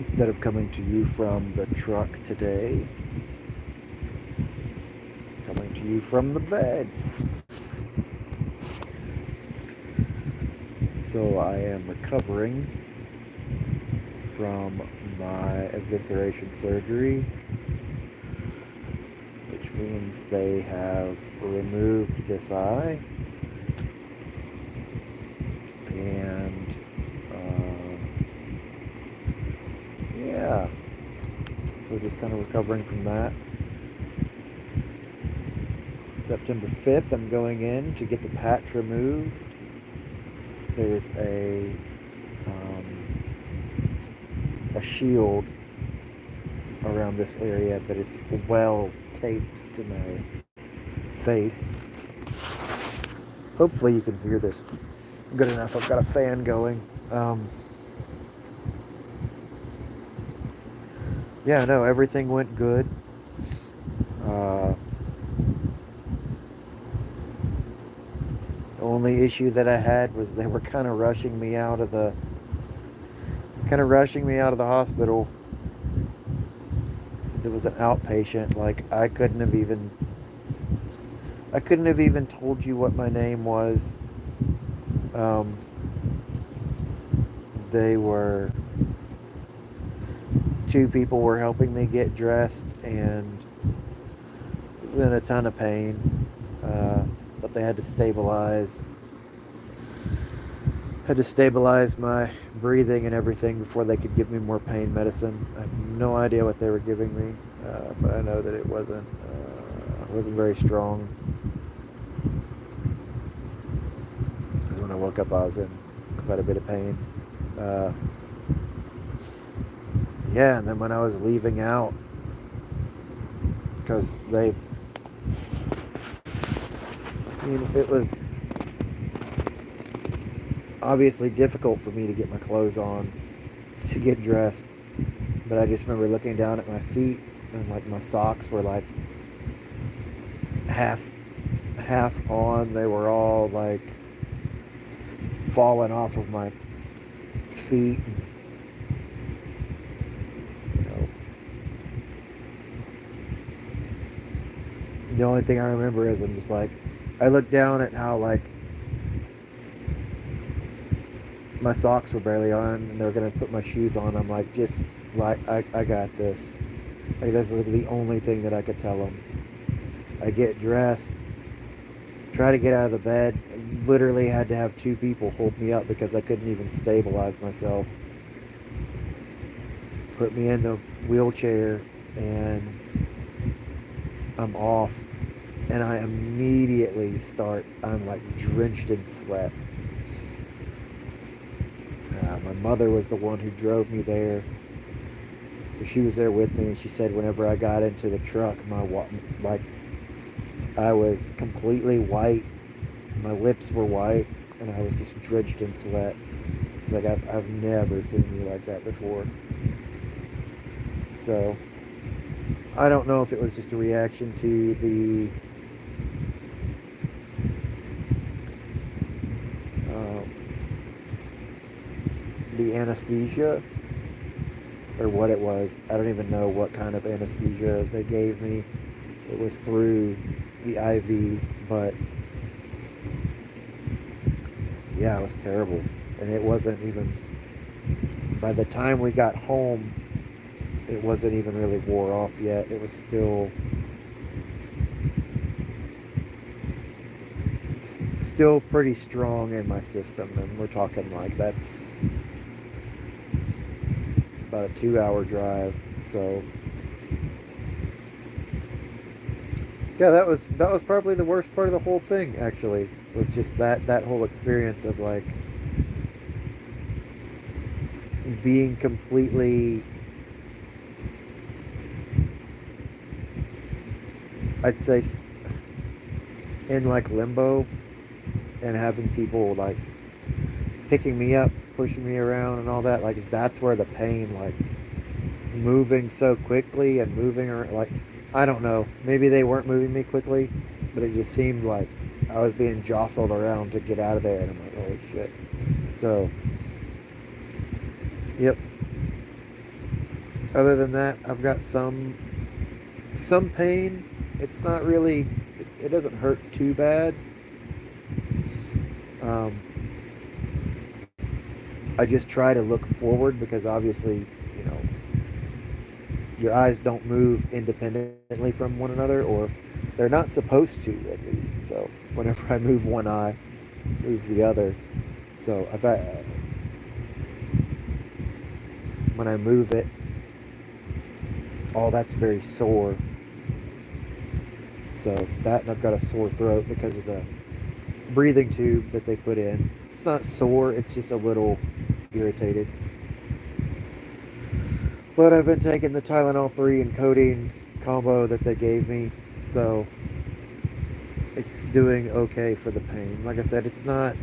Instead of coming to you from the truck today, coming to you from the bed. So I am recovering from my evisceration surgery, which means they have removed this eye. And yeah, so just kind of recovering from that. September 5th, I'm going in to get the patch removed. There's a shield around this area, but it's well taped to my face. Hopefully you can hear this good enough. I've got a fan going. Yeah, no, everything went good. The only issue that I had was they were kind of rushing me out of the hospital, since it was an outpatient. Like I couldn't have even told you what my name was. They were two people were helping me get dressed, and I was in a ton of pain. But they had to stabilize my breathing and everything before they could give me more pain medicine. I have no idea what they were giving me, but I know that it wasn't very strong. Because when I woke up, I was in quite a bit of pain. Yeah, and then when I was leaving out, because it was obviously difficult for me to get my clothes on, to get dressed. But I just remember looking down at my feet, and like my socks were like half on. They were all like falling off of my feet. The only thing I remember is I'm just like, I looked down at how like my socks were barely on, and they were gonna put my shoes on. I'm like, just like I got this. Like that's like the only thing that I could tell them. I get dressed, try to get out of the bed, and literally had to have two people hold me up because I couldn't even stabilize myself. Put me in the wheelchair, and I'm off. And I immediately I'm like drenched in sweat. My mother was the one who drove me there, so she was there with me, and she said whenever I got into the truck, I was completely white, my lips were white, and I was just drenched in sweat. It's like I've never seen me like that before. So I don't know if it was just a reaction to the anesthesia, or what it was. I don't even know what kind of anesthesia they gave me. It was through the IV, but yeah, it was terrible. And it wasn't even, by the time we got home, it wasn't even really wore off yet. It was still pretty strong in my system, and we're talking like that's about a 2-hour drive. So yeah, that was probably the worst part of the whole thing. Actually, was just that whole experience of like being completely, I'd say, in like limbo, and having people like picking me up, pushing me around, and all that. Like that's where the pain, like moving so quickly and moving around, like I don't know, maybe they weren't moving me quickly, but it just seemed like I was being jostled around to get out of there, and I'm like, holy shit. So yep, Other than that, I've got some pain. It's not really. It doesn't hurt too bad. Um, I just try to look forward because obviously, you know, your eyes don't move independently from one another, or they're not supposed to at least. So whenever I move one eye, moves the other. So when I move it, all that's very sore. So that, and I've got a sore throat because of the breathing tube that they put in. It's not sore, it's just a little irritated. But I've been taking the Tylenol 3 and codeine combo that they gave me, so it's doing okay for the pain. Like I said, it's not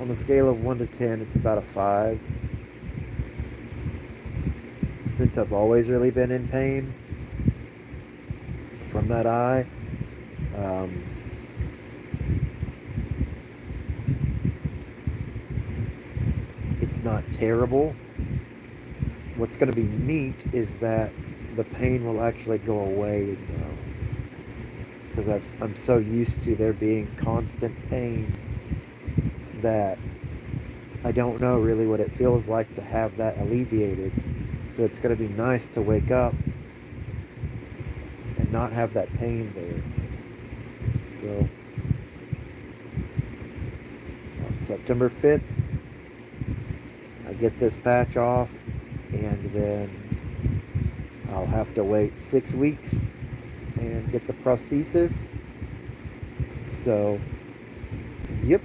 on the scale of 1 to 10, it's about a 5. Since I've always really been in pain from that eye, um, it's not terrible. What's going to be neat is that the pain will actually go away because I'm so used to there being constant pain that I don't know really what it feels like to have that alleviated. So it's going to be nice to wake up and not have that pain there. So on September 5th, I get this patch off, and then I'll have to wait 6 weeks and get the prosthesis. So, yep.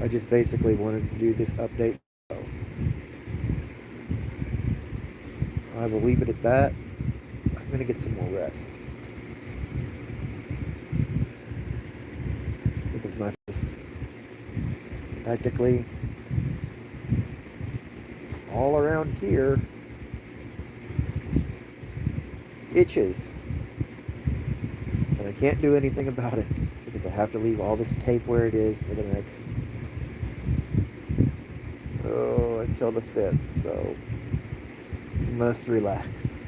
I just basically wanted to do this update. So I will leave it at that. I'm going to get some more rest because my face practically all around here itches, and I can't do anything about it because I have to leave all this tape where it is for the next until the 5th. So must relax.